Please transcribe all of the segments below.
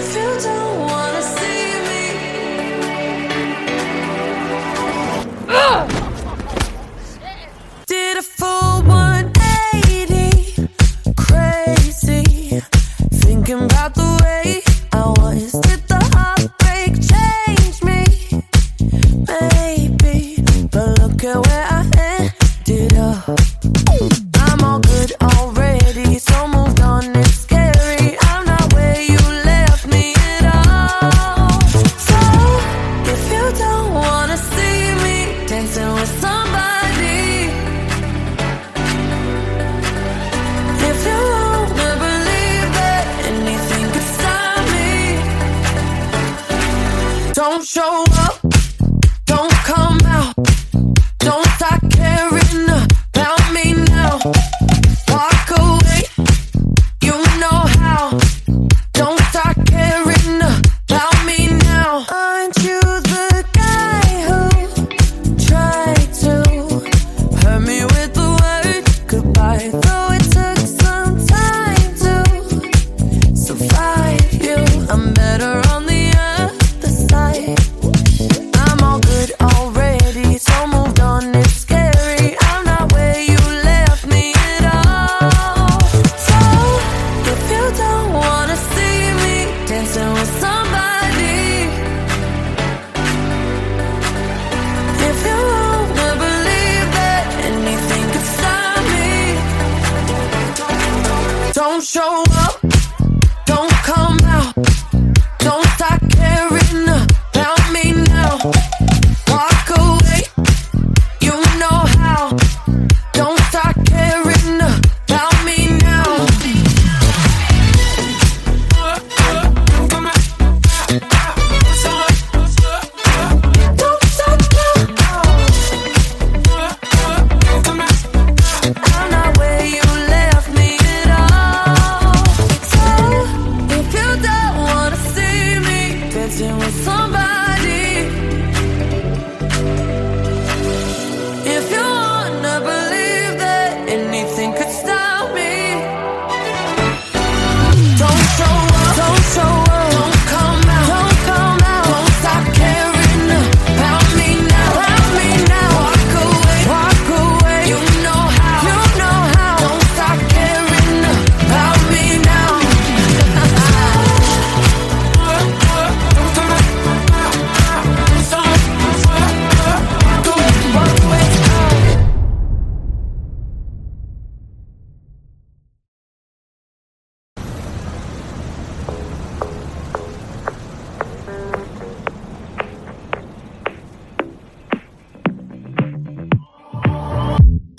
if you don't wanna see me. Did a full 180, crazy, thinking about the way I was. Did the heartbreak change me? Maybe, but look at where I ended up. I'm all good already, so moved on, it's scary. I'm not where you left me at all. So, if you don't wanna see me dancing with somebody, if you wanna believe that anything could stop me, don't show up, don't come out, don't start caring about me now. Walk away, you know how. Don't start caring about me now. Aren't you the guy who tried to hurt me with the word goodbye? Though it took some time to survive you, I'm better on the other side. I'm all good already, so moved on, it's scary. I'm not where you left me at all. So, if you don't wanna see me dancing with somebody, if you wanna believe that anything could stop me, don't show up, don't come out, don't start caring about me now. Walk away, you know how. Don't start caring about me now. Don't start caring. I'm not where you left me at all. So, if you don't wanna see me dancing with somebody, if you wanna believe that anything could stop me, don't show up, don't show up, don't come out, don't come out, don't stop caring about me now, about me now. Walk away, you know how, you know how. Don't stop caring about me now.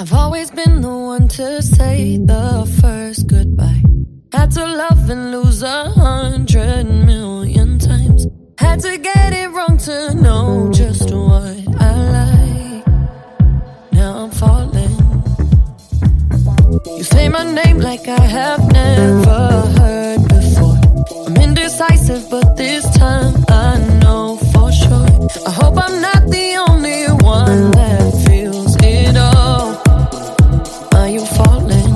I've always been the one to say the first goodbye. Had to love and lose 100 million times. Had to get it wrong to know just what I like. Now I'm falling. You say my name like I have never heard before. I'm indecisive, but this time I know for sure. I hope I'm not the only one that feels it all. Are you falling?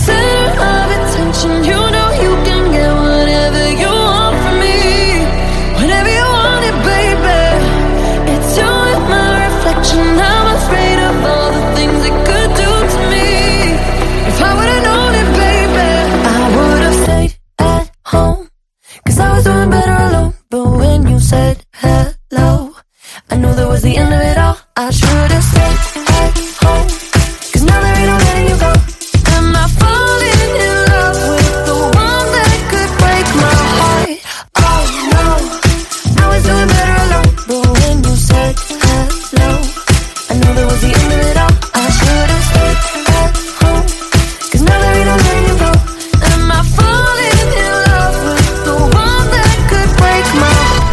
Center of attention, you know you can get whatever you want from me, whenever you want it, baby. It's you and my reflection. I'm afraid of all the things it could do to me. If I would've known it, baby, I would've stayed at home, 'cause I was doing better alone. But when you said hello, I knew that was the end of it all. I should've stayed at home, 'cause now there ain't no letting you go. Am I falling in love with the one that could break my heart? Oh no, I was doing better alone. But when you said hello, I knew that was the end of it all. I should've stayed at home, 'cause now there ain't no letting you go. Am I falling in love with the one that could break my heart?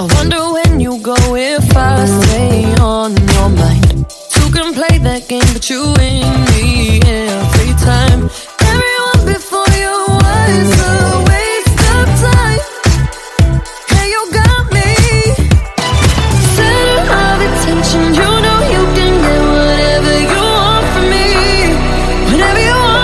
I wonder when you go if I stay on your mind. Two can play that game, but you win me every time. Everyone before you was a waste of time. Hey, you got me. Center of attention, you know you can get whatever you want from me, whenever you want.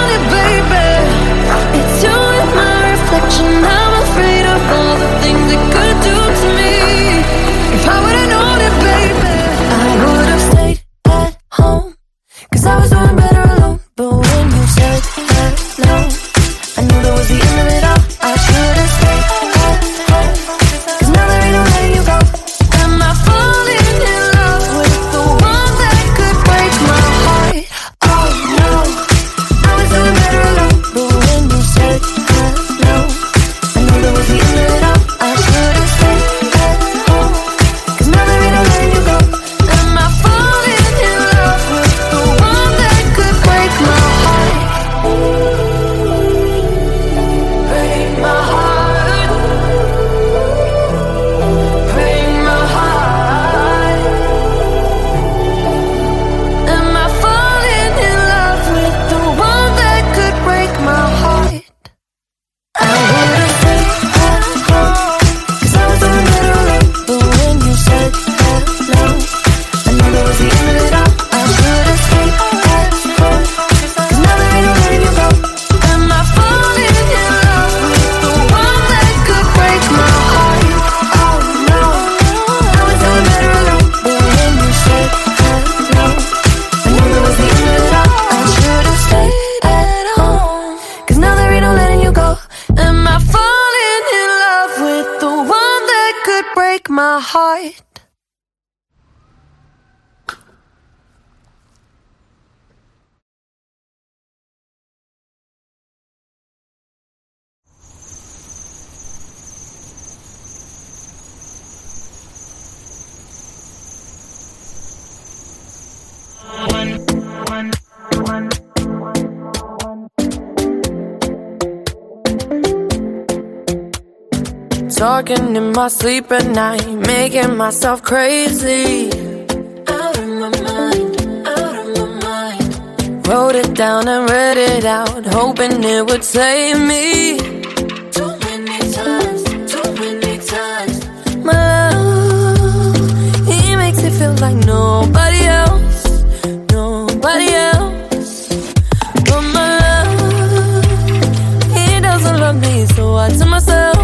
heart. Talking in my sleep at night, making myself crazy. Out of my mind, out of my mind. Wrote it down and read it out, hoping it would save me. Too many times, too many times. My love, he makes it feel like nobody else, nobody else. But my love, he doesn't love me, so I tell myself,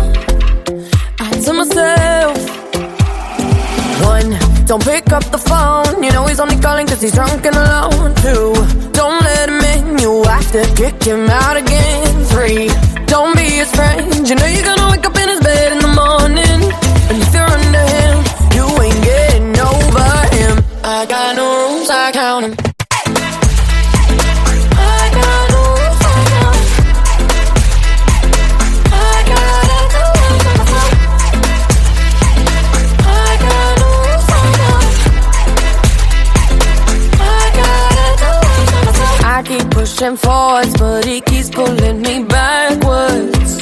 one, don't pick up the phone, you know he's only calling cause he's drunk and alone. Two, don't let him in, you have to kick him out again. Three, don't be his friend, you know you're gonna wake up in his bed in the morning. And if you're under him, you ain't getting over him. I got no rules, I count him. Pushing forwards, but he keeps pulling me backwards.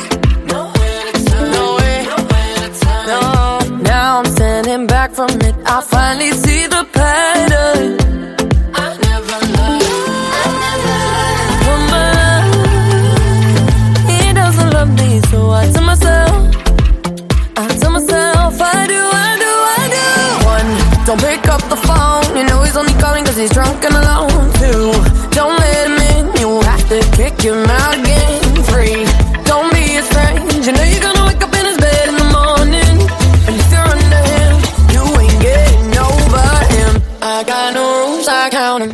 Nowhere to turn, nowhere to turn. No, now I'm standing back from it. I finally see the pattern. I never loved, but my love, he doesn't love me, so I tell myself, I do. One, don't pick up the phone, you know he's only calling cause he's drunk and alone. Two, don't let him in, you have to kick him out again. Three, don't be his friend, you know you're gonna wake up in his bed in the morning. And if you're under him, you ain't getting over him. I got no rules, I count him.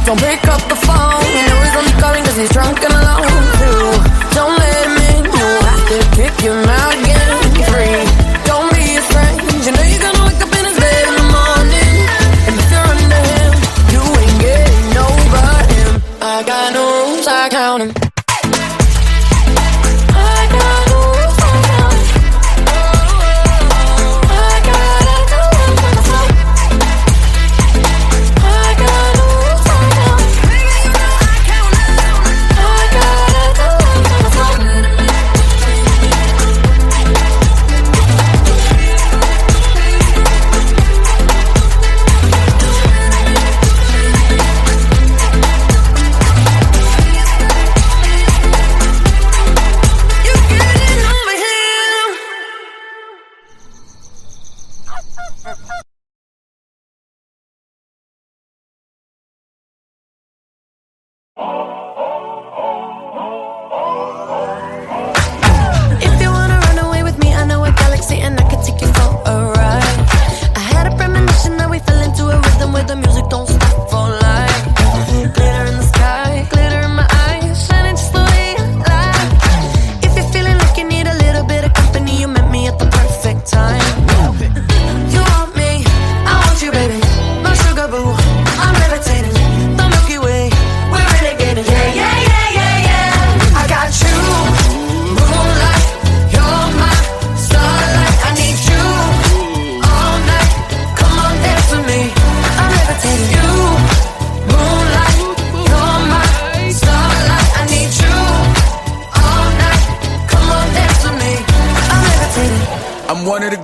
Don't pick up the phone, you know he's only calling cause he's drunk and alone. Two, don't let him in, you have to kick him out again. Three, don't be his friend, you know you're gonna wake up in his bed in the morning. And if you're under him, you ain't getting over him. I got no rules, I count him. If you wanna run away with me, I know a galaxy and I can take you for a ride. I had a premonition that we fell into a rhythm where the music don't stop for life. Glitter in the sky, glitter in my eyes, shining just the way you like. If you're feeling like you need a little bit of company, you met me at the perfect time. You want me,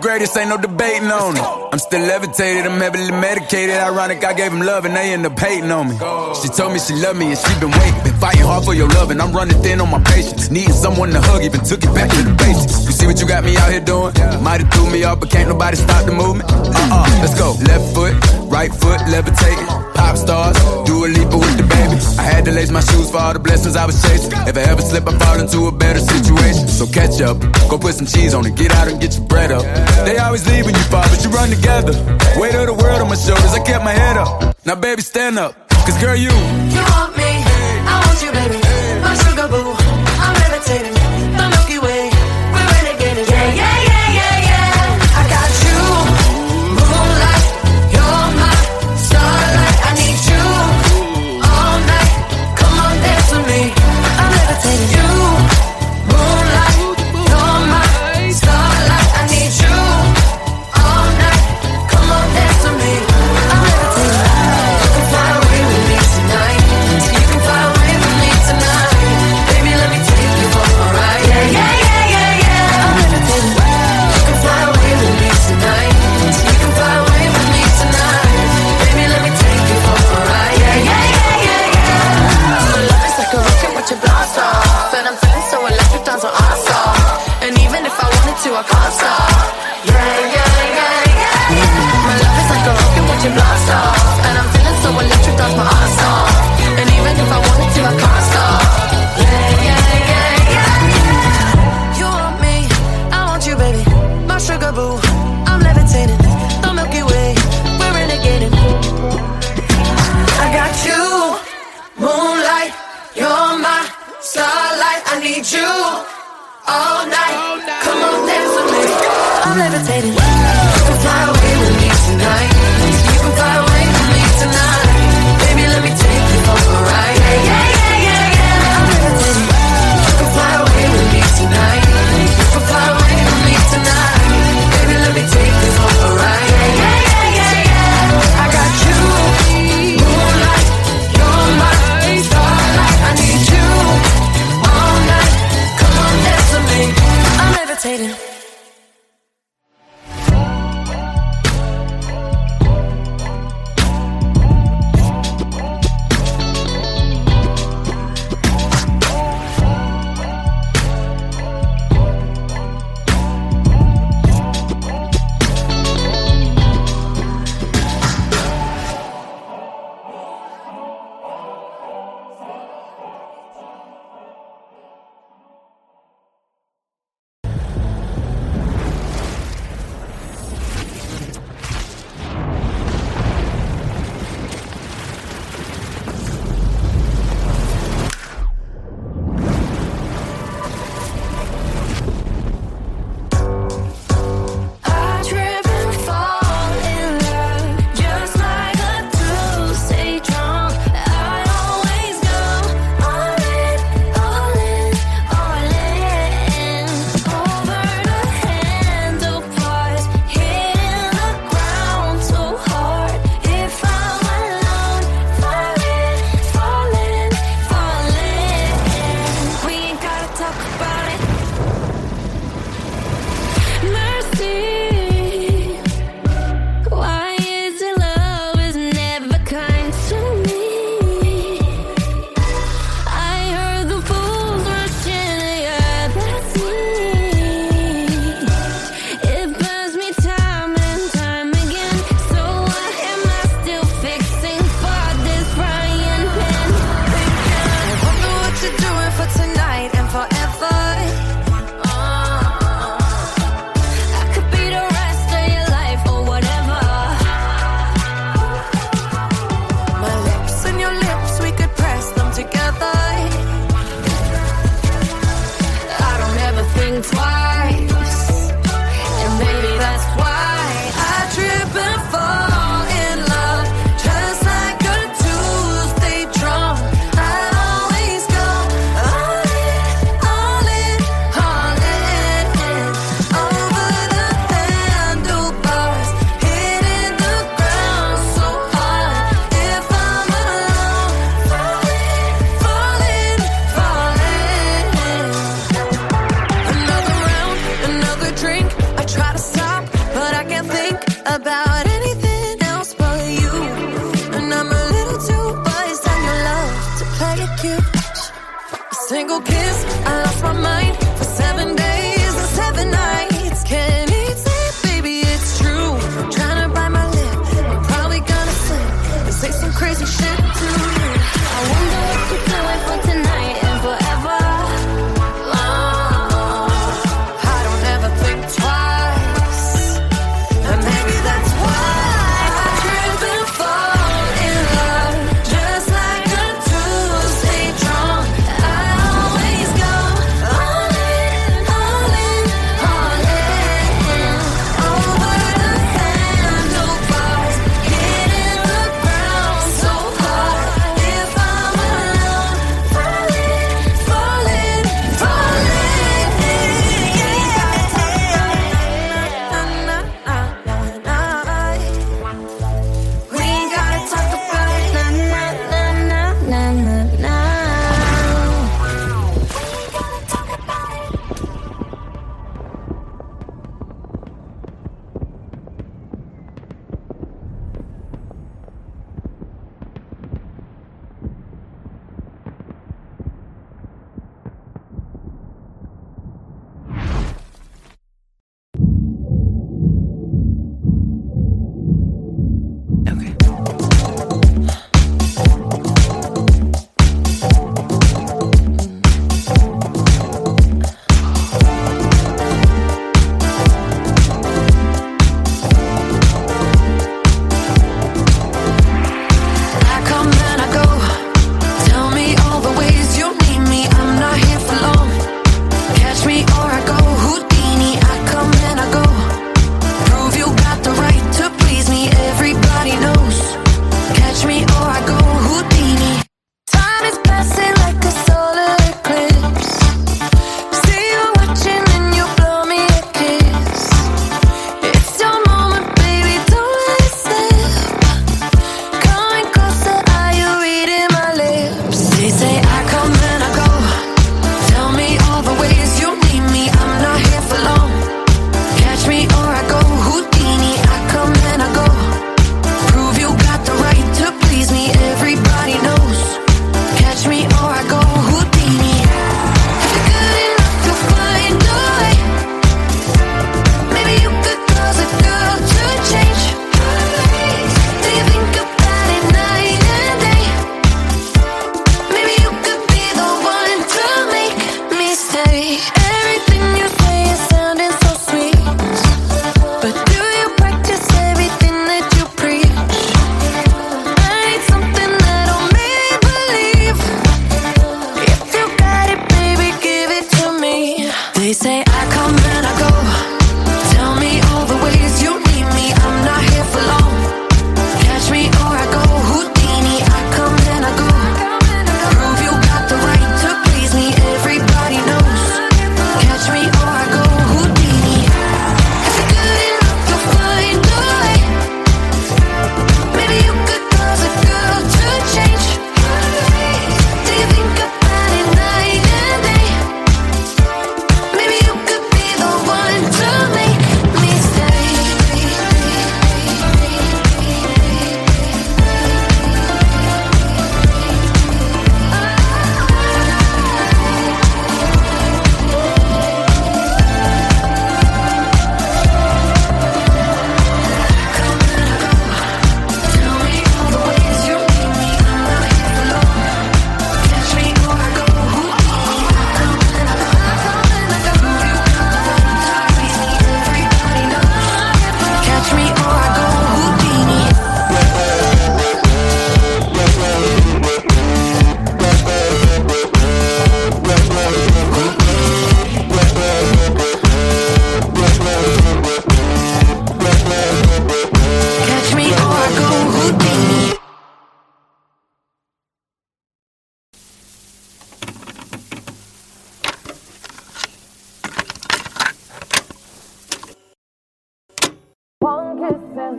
greatest, ain't no debating on it. I'm still levitated, I'm heavily medicated. Ironic, I gave him love and they end up hating on me. She told me she loved me and she been waiting. Been fighting hard for your love and I'm running thin on my patience. Needing someone to hug, even took it back to the basics. You see what you got me out here doing? Might have threw me off, but can't nobody stop the movement. Let's go. Left foot, right foot, levitating. Pop stars, do a Lipa with the baby. I had to lace my shoes for all the blessings I was chasing. If I ever slip, I fall into a better situation. So catch up, go put some cheese on it, get out and get your bread up. They always leave when you fall, but you run together. Weight of the world on my shoulders, I kept my head up. Now baby, stand up, cause girl, you want me, I want you, baby. My sugar boo, I'm levitating. The Milky Way, we're renegading. Yeah, yeah, yeah, yeah, yeah. I got you, moonlight. You're my starlight. I need you all night. Come on, dance with me. I'm levitating. You, moonlight. You're my starlight. I need you all night. Come on, dance with me. I'm levitating. You can fly away with me tonight. You can fly away with me tonight.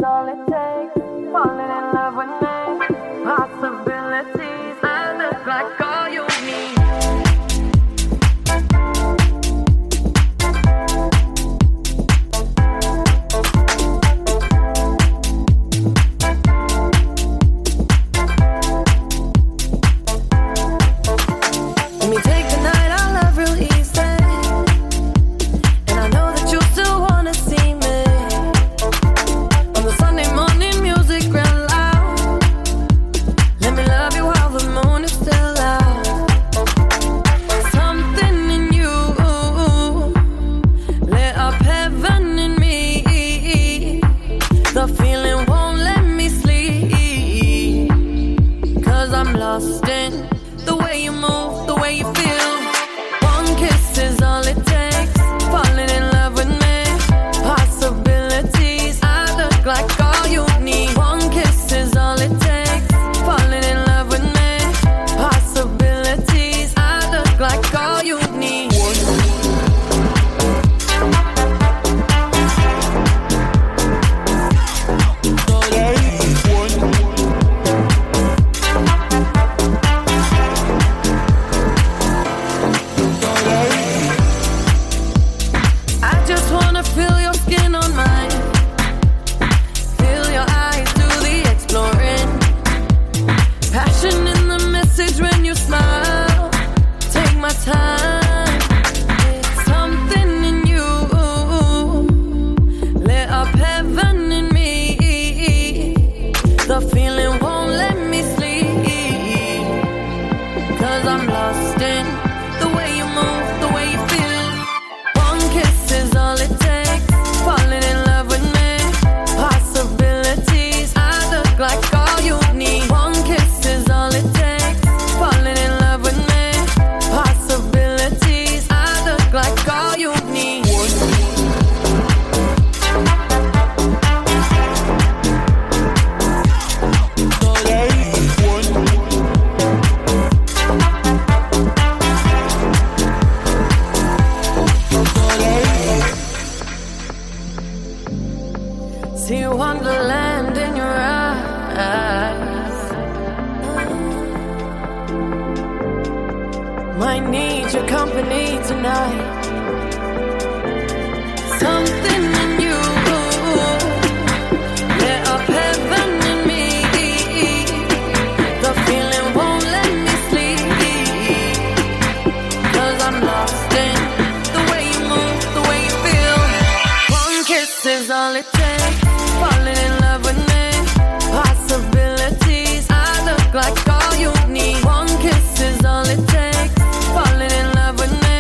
is all it takes. Falling in love with me. Possibilities. I look like all you need. Let me take the night, I love real easy. And I know that you still wanna see me. On the Sunday morning, music real loud. Let me love you while the moon is still out. Something in you lit up heaven in me. The feeling won't let me sleep. 'Cause I'm lost in the way you move, the way you feel. One kiss is all it takes. Falling in love with me. Possibilities. I look like all you need. One kiss is all it takes. Falling in love with me. Possibilities. I look like all you need. I just wanna feel your skin on mine. Feel your eyes do the exploring. Passion in the message when you smile. Take my time. It's something in you lit up heaven in me. The feeling won't let me sleep. 'Cause I'm lost in the way you move, the way you feel. One kiss is all it takes. Falling in love with me. Possibilities. I look like all you need. One kiss is all it takes. Falling in love with me. Possibilities. I look like all you need. See wonderland in your eyes. Might need your company tonight. Something in you lit up heaven in me. The feeling won't let me sleep. 'Cause I'm lost in the way you move, the way you feel. One kiss is all it takes. Falling in love with me. Possibilities. I look like all you need. One kiss is all it takes. Falling in love with me.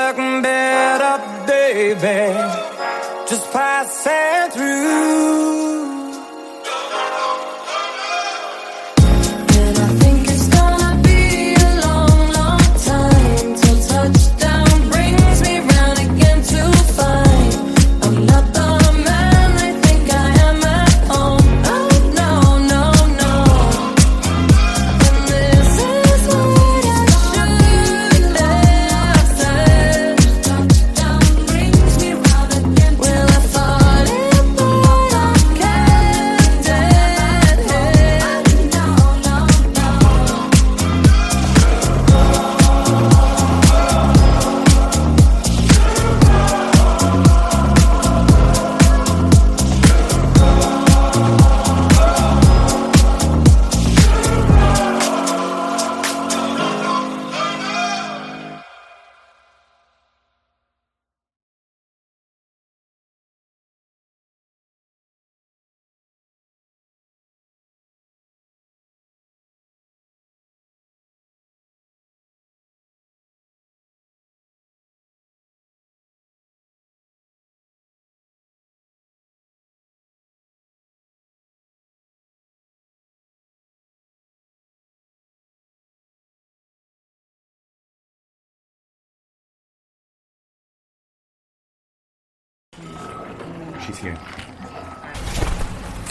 looking better, baby. Just passing through. And I think it's gonna be a long, long time till touchdown brings me round again to find I'm not the man I think I am at home. Oh no, no, no. And this is what I should have said. Touchdown brings me round again. Well, I thought it, but I kept it. No, no, no. She's here.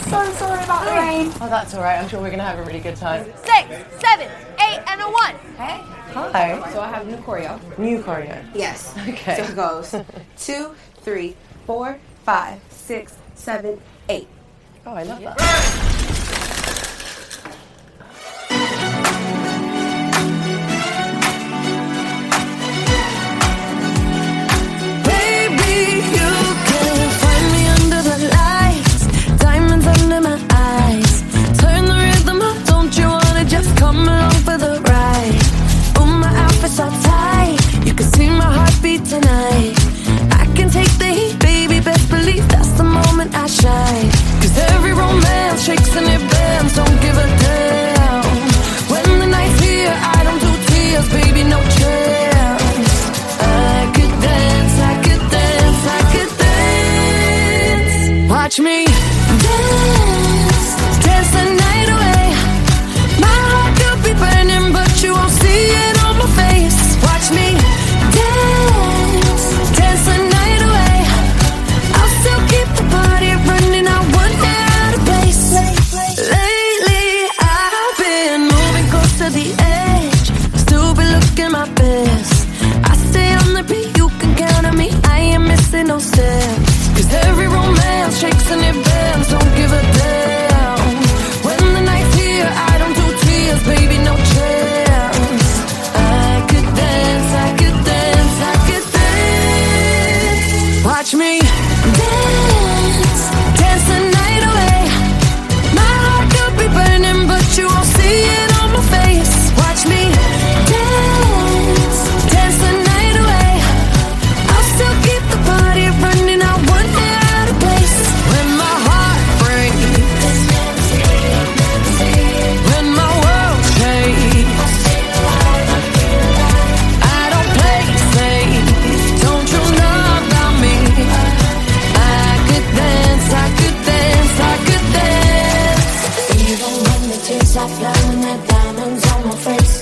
So sorry about the rain. Oh, that's all right. I'm sure we're going to have a really good time. 6, 7, 8, and a 1. Hey. Hi. So I have new choreo. New choreo. Yes. Okay. So it goes 2, 3, 4, 5, 6, 7, 8. Oh, I love that. Baby, you can find me under the lights, diamonds under my eyes. Turn the rhythm up, don't you wanna just come along for the ride? Oh, my outfit's all tight, you can see my heartbeat tonight. I can take the heat, baby, best believe that's the moment I shine. 'Cause every romance shakes and it bends, don't give a damn. When the night's here, I don't do tears, baby, no chance. I could dance, I could dance, I could dance. Watch me dance, dance the night away. My heart could be burning, but you won't see it on my face. Watch me dance, dance the night away. I'll still keep the party running, I wouldn't get out of place. Lately, I've been moving close to the edge, still be looking my best. I stay on the beat, you can count on me, I ain't missing no steps. 'Cause every romance shakes and it bends, don't give a damn. When the night's here, I don't do tears, baby, no chance. I could dance, I could dance, I could dance. Watch me dance, dance the night away. My heart could be burning, but you won't see it on my face. Watch me dance, dance the night away. I'll still keep the party running, I wouldn't get out of place. When my heart breaks, when my world shakes, I don't play safe, don't you know about me? I could dance, I could dance, I could dance. Even when the tears are flowing, the diamonds on my face,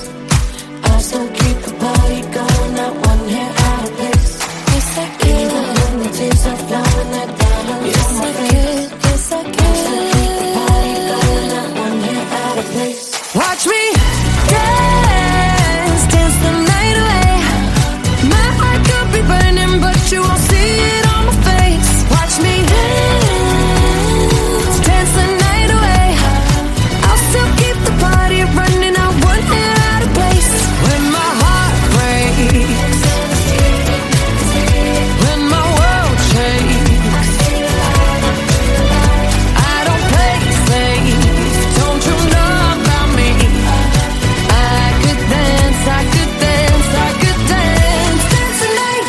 I still keep the party going, not one hair out of place. Yes, I can. Even when the tears are flowing, the diamonds on my face, yes, I can. I still keep the party going, not one hair out of place. Watch me dance, dance the night away. My heart could be burning, but you won't see it on my face. Watch me dance, dance the night away. I'll still keep the party running, I wouldn't get out of place. When my heart breaks, when my world shakes, I don't play safe, don't you know about me? I could dance, I could dance, I could dance, dance the night.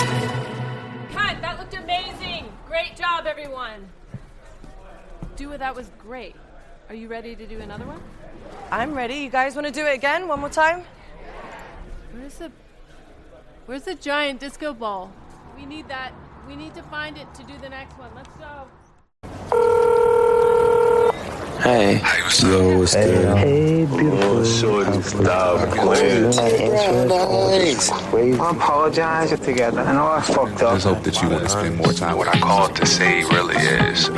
Cut! That looked amazing! Great job, everyone! Dua, that was great. Are you ready to do another one? I'm ready. You guys want to do it again? One more time? Where's the Where's the giant disco ball? We need that. We need to find it to do the next one. Let's go. Hey. Hey, what's up? Yo, what's good? Hey, beautiful. Shorty, stop playing. I apologize together. I know I fucked up. I just hope that you want to spend more time. What I called to say really is,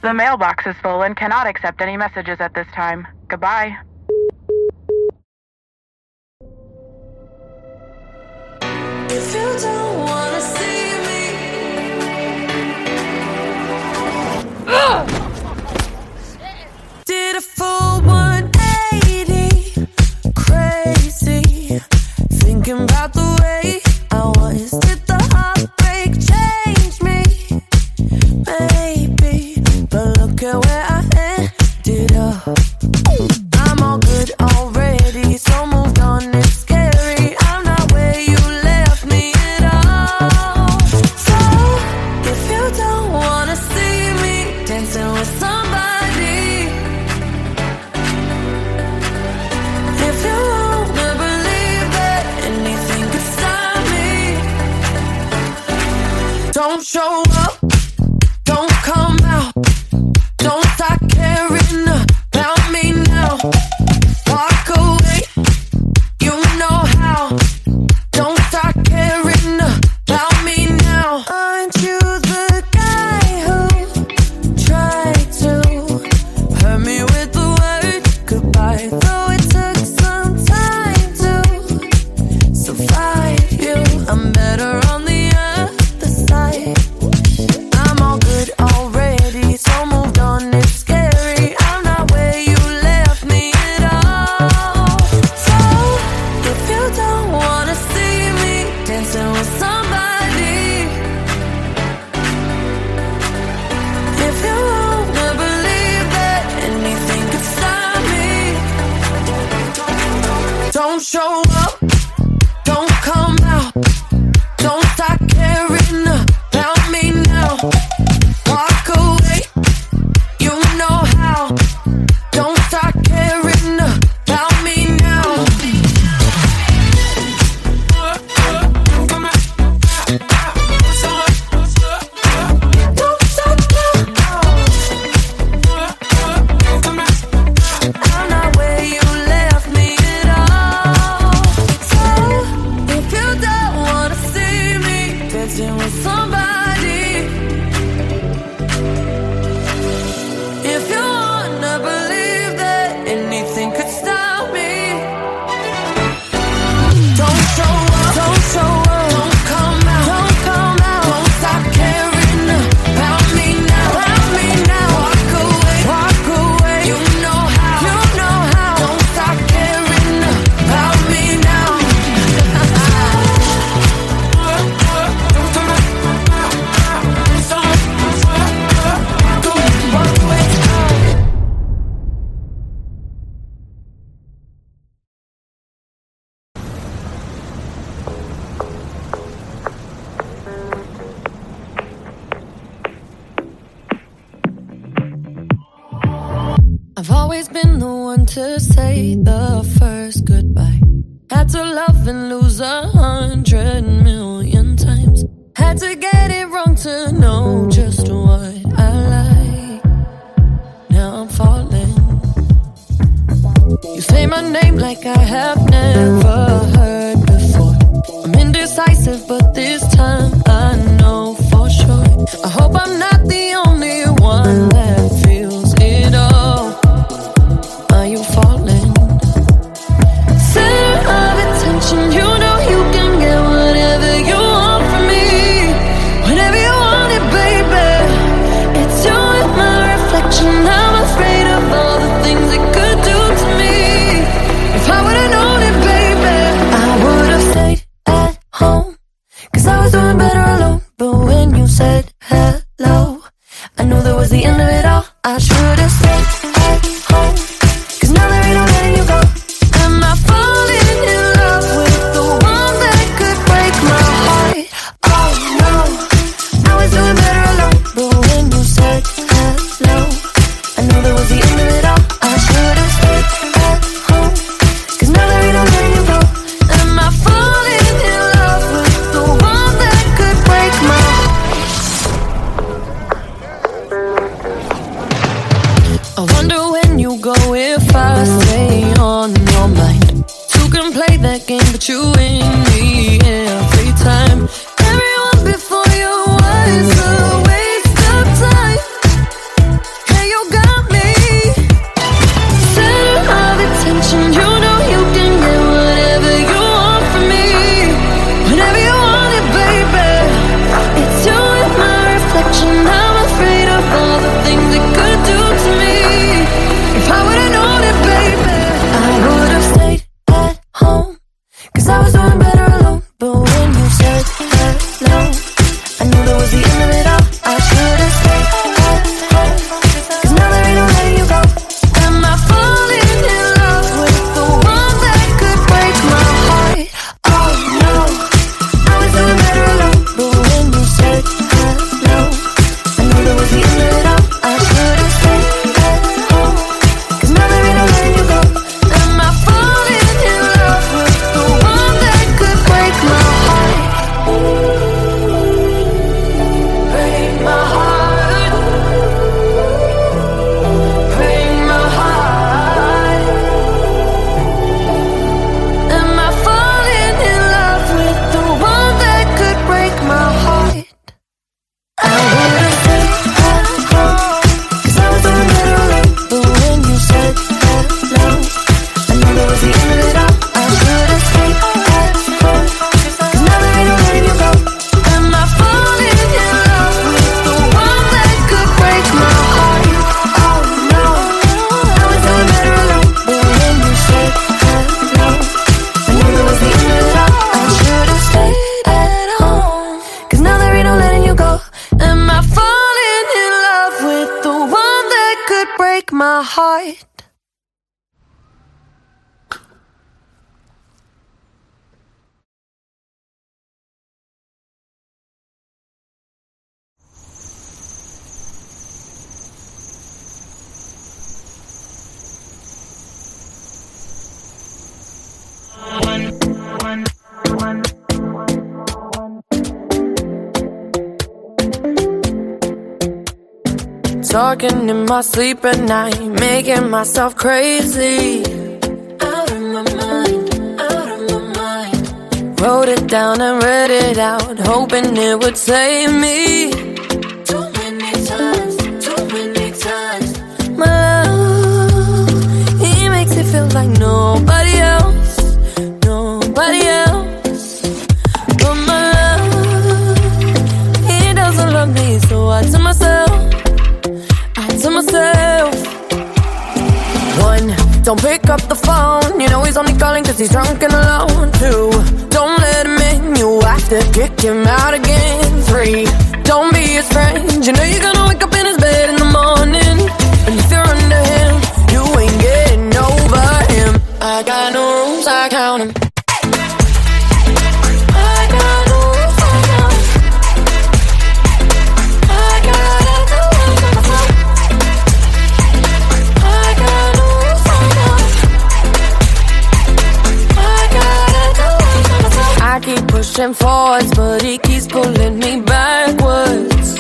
The mailbox is full and cannot accept any messages at this time. Goodbye. If you don't wanna see me, did a full 180, crazy, thinking about the way I was. Did the heartbreak change me? Maybe, but look at where I ended up. I'm all good already, so moved on. It's scary, I'm not where you left me at all. So if you don't wanna see me dancing with somebody, if you wanna believe that anything could stop me, don't show up, don't come out, don't start caring about me now. Walk away, you know how. Don't start caring about me now. Aren't you the guy I've always been the one to say the first goodbye. Had to love and lose 100 million times. Had to get it wrong to know just what I like. Now I'm falling. You say my name like I have never heard before. I'm indecisive, but this time I know for sure. I hope I'm not the only one that feels it all. Are you falling? Center of attention, you know you can get whatever you want from me. Whenever you want it, baby. It's you and my reflection. I'm afraid of all the things it could do to me. If I would've known it, baby, I would've stayed at home. Cause I was doing better alone. But when you said hello, I knew that was the end of it all. I should've stayed at home. Cause now there ain't no letting you go. Am I falling in love with the one that could break my heart? Oh no, I was doing better alone. But when you said hello, I knew that was the end of it all. I should've stayed at home. Cause now there ain't no letting you go. Am I falling in love with the one that could break my heart? I wonder when you go if I stay on your mind. Two can play that game, but you win me every time. Everyone before you was a waste of time. Hey, you got me. Center of attention, you know you can get whatever you want from me. Whenever you want it, baby. It's you and my reflection. I'm afraid of all the things it could do to me. If I would've known it, baby, I would've stayed at home. Cause I was doing better alone. But when you said hello, I knew that was the end of it all. I should've stayed at home. Cause now there ain't no letting you go. Am I falling in love with the one that could break my heart? Oh no, I was doing better alone. But when you said hello, I knew that was the end of it all. I should've stayed at home. Cause now there ain't no letting you go. Am I falling in love with the one that could break my heart? Break my heart. Break my heart. Am I falling in love with the one that could break my heart? I would've stayed at home. Cause I was doing better alone. But when you said hello, I knew that was the end of it all. I should've stayed at home. Cause now there ain't no letting you go. Am I falling in love with the one that could break my heart? Oh no, I was doing better alone. But when you said hello, I knew that was the end of it all. I should've stayed at home. Cause now there ain't no letting you go. Am I falling in love with the one that could break my heart? Talking in my sleep at night, making myself crazy. Out of my mind, out of my mind. Wrote it down and read it out, hoping it would save me. Too many times, too many times. My love, he makes it feel like nobody else, nobody else. But my love, he doesn't love me, so I tell myself, to myself. One, don't pick up the phone. You know he's only calling cause he's drunk and alone. Two, don't let him in. You have to kick him out again. Three, don't be his friend. You know you're gonna wake up in his bed in the morning. And if you're under him, you ain't getting over him. I got no rules, I count him. I got pushing forwards, but he keeps pulling me backwards.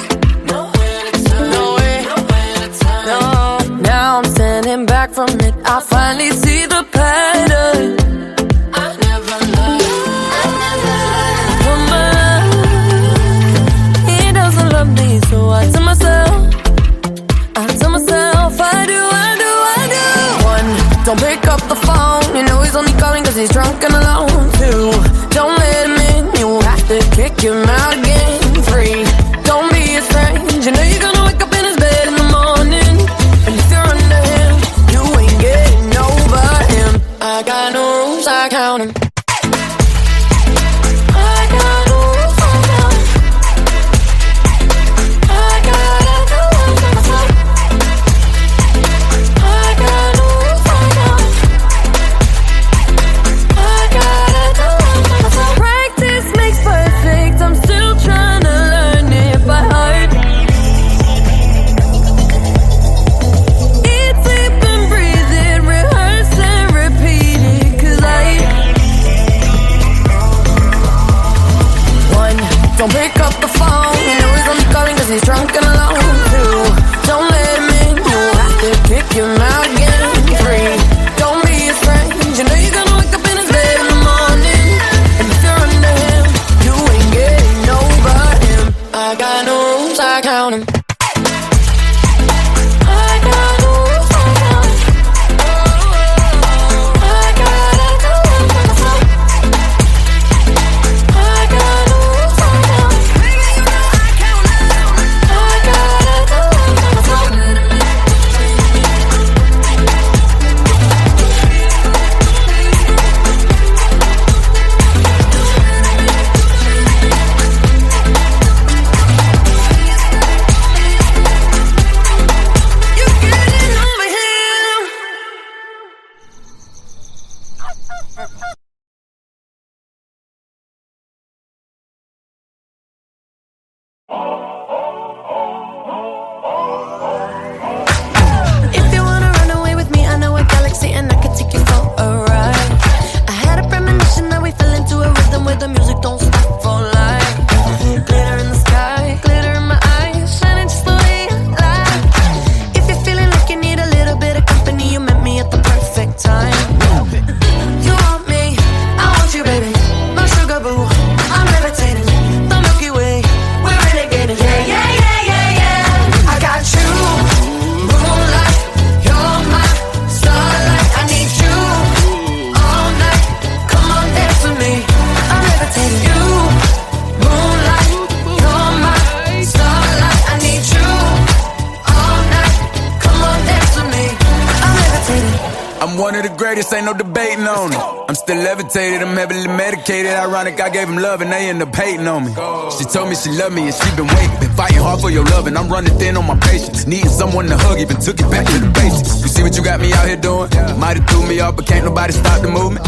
Nowhere to turn, nowhere to turn. No, now I'm standing back from it. I finally see the pattern. I never learned. He doesn't love me, so I tell myself, I do. One, don't pick up the phone. You know he's only calling cause he's drunk and alone. Two, don't let him in. You have to kick him out again. Three, don't be a strange. You know you're gonna wake up in his bed in the morning. And if you're under him, you ain't getting over him. I got no rules, I count him. Don't pick up the phone. You know he's only calling cause he's drunk and alone. Two, don't let him in. You have to kick him out again. Three, don't be a strange. You know you're gonna wake up in his bed in the morning. And if you're under him, you ain't getting over him. I got no rules, I count him. Ain't no debating on it. I'm still levitated, I'm heavily medicated. Ironic, I gave him love and they end up hating on me. She told me she loved me and she been waiting. Been fighting hard for your love and I'm running thin on my patience. Needing someone to hug, even took it back to the basics. You see what you got me out here doing? Might have threw me off, but can't nobody stop the movement.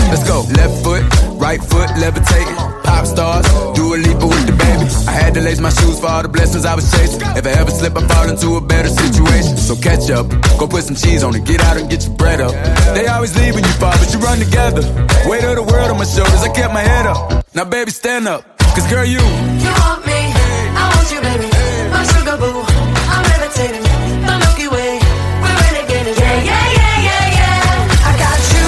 Let's go. Left foot, right foot, levitating. Pop stars, do a Lipa with the baby. I had to lace my shoes for all the blessings I was chasing. If I ever slip, I fall into a better situation. So catch up, go put some cheese on it, get out and get your bread up. They always leaving you far, but you run together. Weight of the world on my shoulders, I kept my head up. Now baby, stand up, cause girl, you want me, I want you, baby. My sugar boo, I'm levitating. The Milky Way, we're renegading. Yeah, yeah, yeah, yeah, yeah. I got you,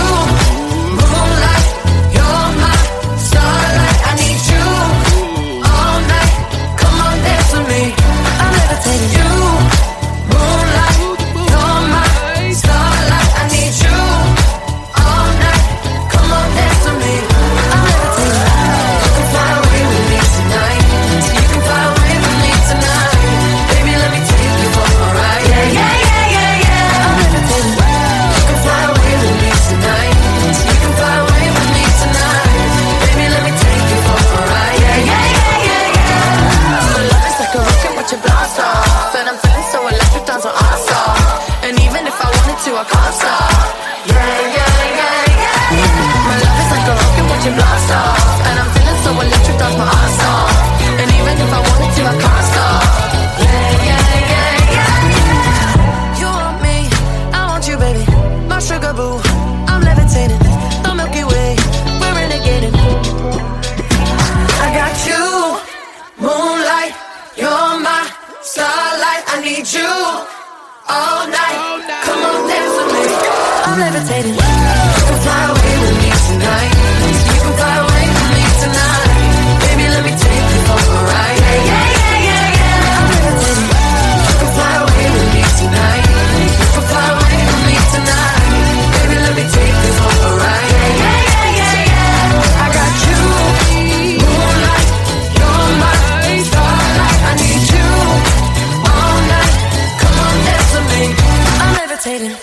moonlight. You're my starlight. I need you all night. Come on, dance with me. I'm levitating. You, moonlight. You're my starlight. I need you all night. Come on, dance with me. I'm levitating. You can fly away with me tonight. You can fly away with me tonight. Baby, let me take you for a ride. Yeah, yeah, yeah, yeah, yeah. I'm levitating. You can fly away with me tonight. You can fly away with me tonight. Baby, let me take you for a ride. Yeah, yeah, yeah, yeah, yeah. My love is like a rocket, watch it blast off. And I'm feeling so electric, dance on our song. And even if I wanted to, I can't stop. Yeah, yeah, yeah, yeah. My love is like a rocket, watch it blast off. And I'm feeling so electric, dance my ass off. And even if I wanted to, I can't stop. Yeah, yeah, yeah, yeah. You want me, I want you, baby. My sugar boo, I'm levitating. The Milky Way, we're renegading. levitating. You can fly away with me tonight. You can fly away with me tonight. Baby, let me take you for a ride. Yeah, yeah, yeah, yeah, yeah. I'm levitating. You can fly away with me tonight. You can fly away with me tonight. Baby, let me take you for a ride. Yeah, yeah, yeah, yeah. I got you, moonlight. You're my starlight. I need you all night. Come on, dance with me. I'm levitating.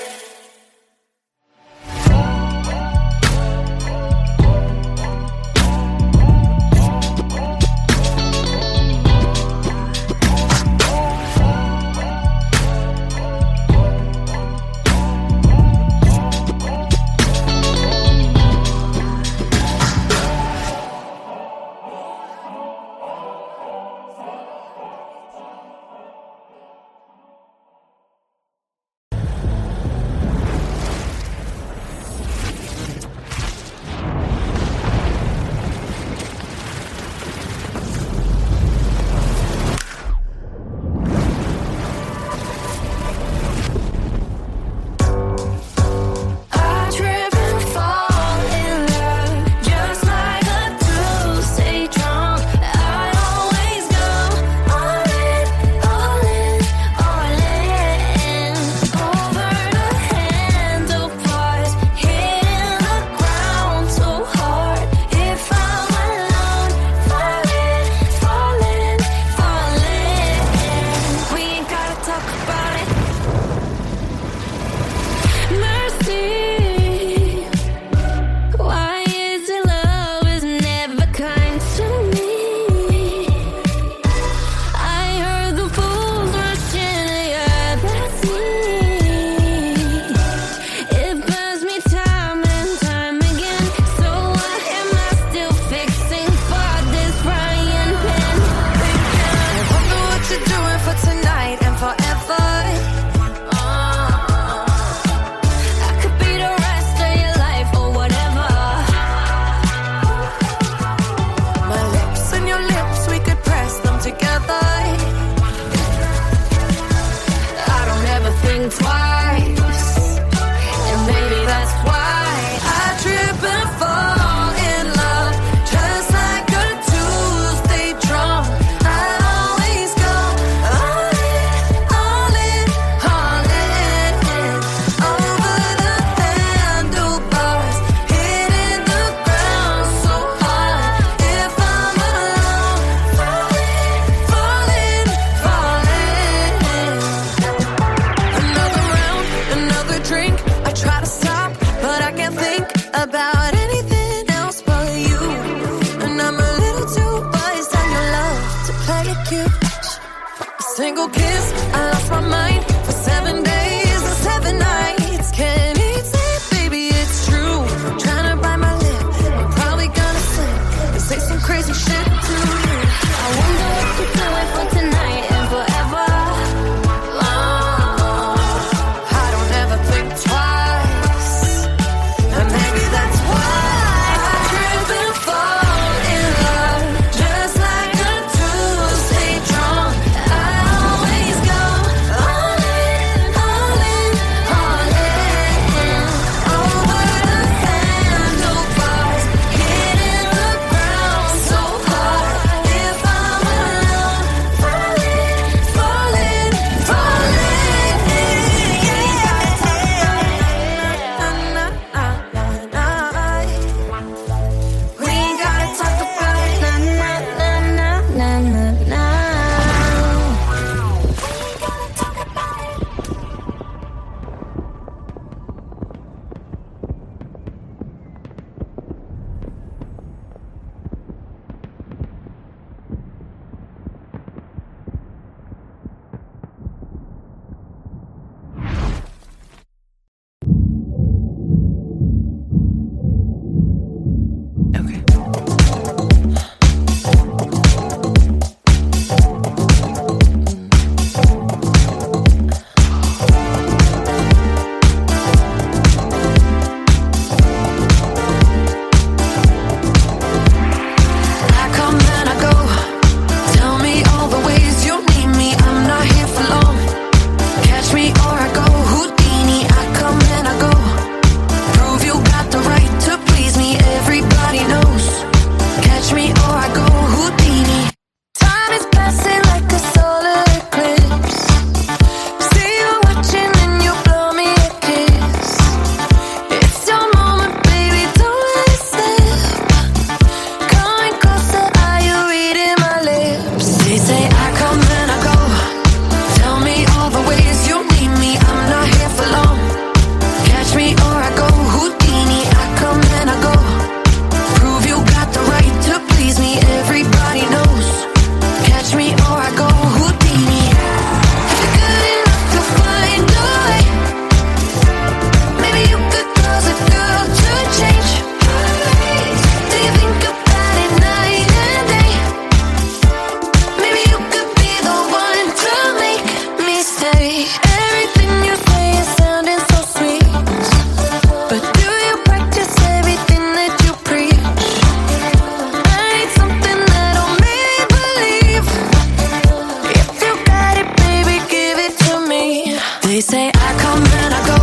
I come and I go.